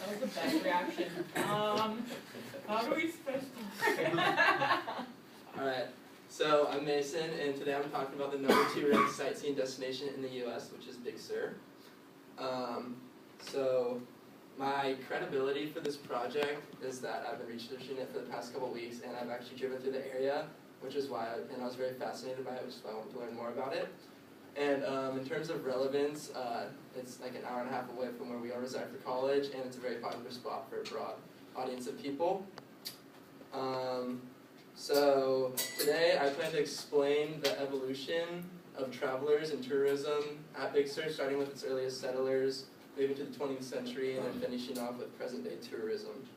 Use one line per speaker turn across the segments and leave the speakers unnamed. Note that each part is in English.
That was the best reaction. How do we supposed to?
Alright, so I'm Mason, and today I'm talking about the #2 ranked sightseeing destination in the US, which is Big Sur. So my credibility for this project is that I've been researching it for the past couple weeks, and I've actually driven through the area, which is why I was very fascinated by it, which is why I wanted to learn more about it. And in terms of relevance, it's like an hour and a half away from where we all reside for college, and it's a very popular spot for a broad audience of people. So today I plan to explain the evolution of travelers and tourism at Big Sur, starting with its earliest settlers, moving to the 20th century, and then finishing off with present-day tourism.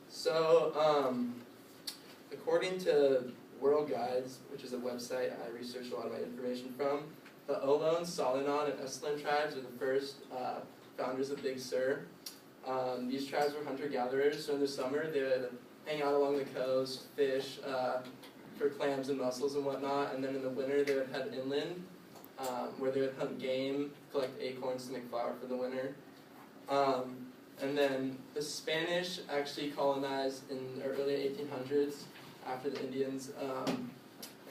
So, according to World Guides, which is a website I researched a lot of my information from, the Olone, Salinan, and Esalen tribes are the first founders of Big Sur. These tribes were hunter-gatherers, so in the summer they would hang out along the coast, fish for clams and mussels and whatnot, and then in the winter they would head inland, where they would hunt game, collect acorns to make flour for the winter. And then the Spanish actually colonized in the early 1800s after the Indians,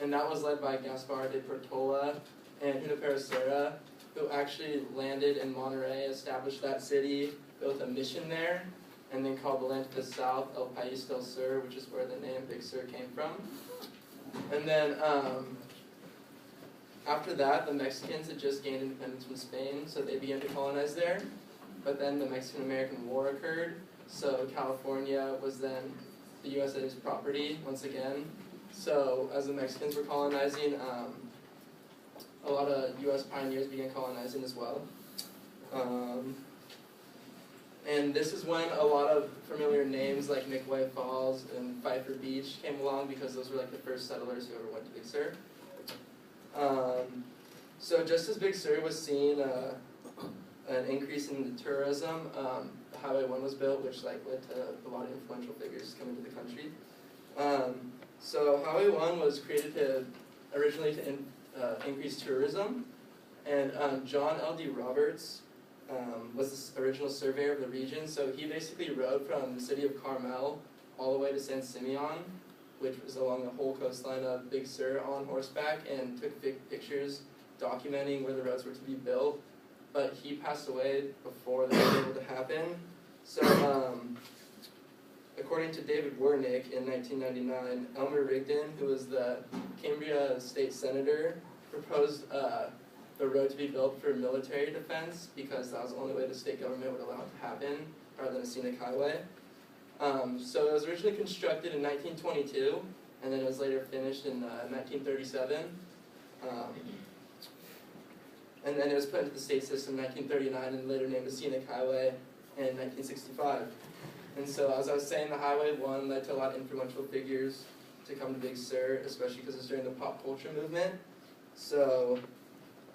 and that was led by Gaspar de Portola and Junipero Serra, who actually landed in Monterrey, established that city, built a mission there, and then called the land to the south El País del Sur, which is where the name Big Sur came from. And then after that, the Mexicans had just gained independence from Spain, so they began to colonize there. But then the Mexican-American War occurred, so California was then the USA's property once again. So as the Mexicans were colonizing, a lot of US pioneers began colonizing as well. And this is when a lot of familiar names like Nicolet Falls and Pfeiffer Beach came along, because those were like the first settlers who ever went to Big Sur. So just as Big Sur was seeing an increase in the tourism, Highway 1 was built, which led to a lot of influential figures coming to the country. So Highway 1 was created originally to increase tourism, and John L.D. Roberts was the original surveyor of the region. So he basically rode from the city of Carmel all the way to San Simeon, which was along the whole coastline of Big Sur, on horseback, and took big pictures documenting where the roads were to be built. But he passed away before that was able to happen. So, according to David Wernick in 1999, Elmer Rigdon, who was the Cambria state senator, proposed the road to be built for military defense, because that was the only way the state government would allow it to happen, rather than a scenic highway. So it was originally constructed in 1922, and then it was later finished in 1937. And then it was put into the state system in 1939, and later named a scenic highway in 1965. And so, as I was saying, the Highway 1 led to a lot of influential figures to come to Big Sur, especially because it was during the pop culture movement. So,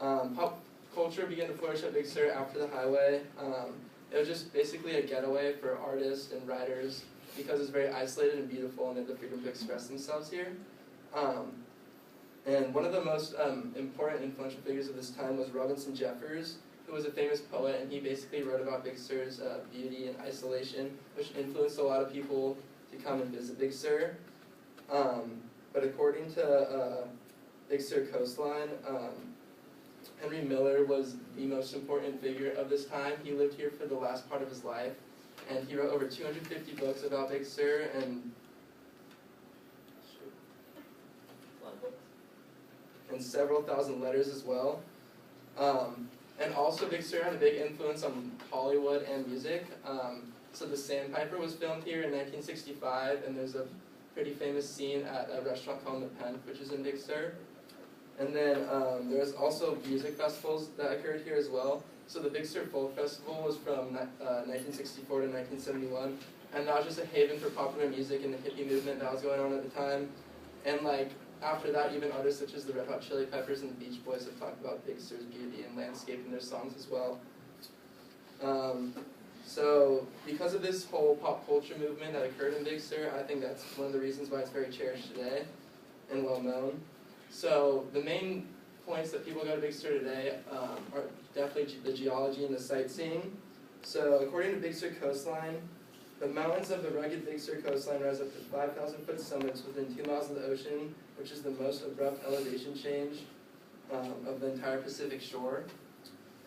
pop culture began to flourish at Big Sur after the highway. It was just basically a getaway for artists and writers, because it's very isolated and beautiful, and they had the freedom to express themselves here. And one of the most important influential figures of this time was Robinson Jeffers, who was a famous poet, and he basically wrote about Big Sur's beauty and isolation, which influenced a lot of people to come and visit Big Sur. But according to Big Sur coastline, Henry Miller was the most important figure of this time. He lived here for the last part of his life, and he wrote over 250 books about Big Sur, and several thousand letters as well. And also Big Sur had a big influence on Hollywood and music. So The Sandpiper was filmed here in 1965, and there's a pretty famous scene at a restaurant called The Pen, which is in Big Sur. And then there was also music festivals that occurred here as well. So the Big Sur Folk Festival was from 1964 to 1971, and that was just a haven for popular music and the hippie movement that was going on at the time. And like, after that, even artists such as the Red Hot Chili Peppers and the Beach Boys have talked about Big Sur's beauty and landscape in their songs as well. So because of this whole pop culture movement that occurred in Big Sur, I think that's one of the reasons why it's very cherished today and well known. So the main points that people go to Big Sur today are definitely the geology and the sightseeing. So according to Big Sur coastline, the mountains of the rugged Big Sur coastline rise up to 5,000-foot summits within 2 miles of the ocean, which is the most abrupt elevation change of the entire Pacific shore.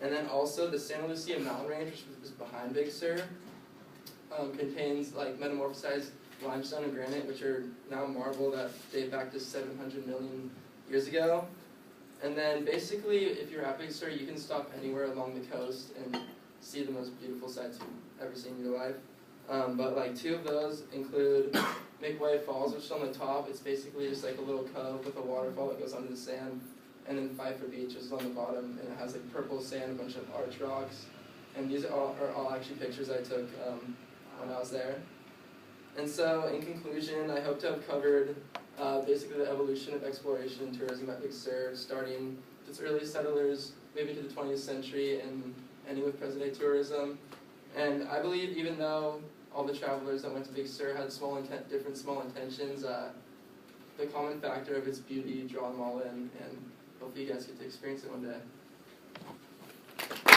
And then also the Santa Lucia mountain range, which is behind Big Sur, contains like metamorphosized limestone and granite, which are now marble that date back to 700 million years ago. And then basically, if you're at Big Sur, you can stop anywhere along the coast and see the most beautiful sights you've ever seen in your life. But like 2 of those include Midway Falls, which is on the top. It's basically just like a little cove with a waterfall that goes under the sand. And then Pfeiffer Beach is on the bottom, and it has like purple sand, a bunch of arch rocks. And these are all actually pictures I took when I was there. And so, in conclusion, I hope to have covered basically the evolution of exploration and tourism at Big Sur, starting with its early settlers, moving to the 20th century, and ending with present-day tourism. And I believe even though all the travelers that went to Big Sur had different small intentions, the common factor of its beauty drew them all in, and hopefully you guys get to experience it one day.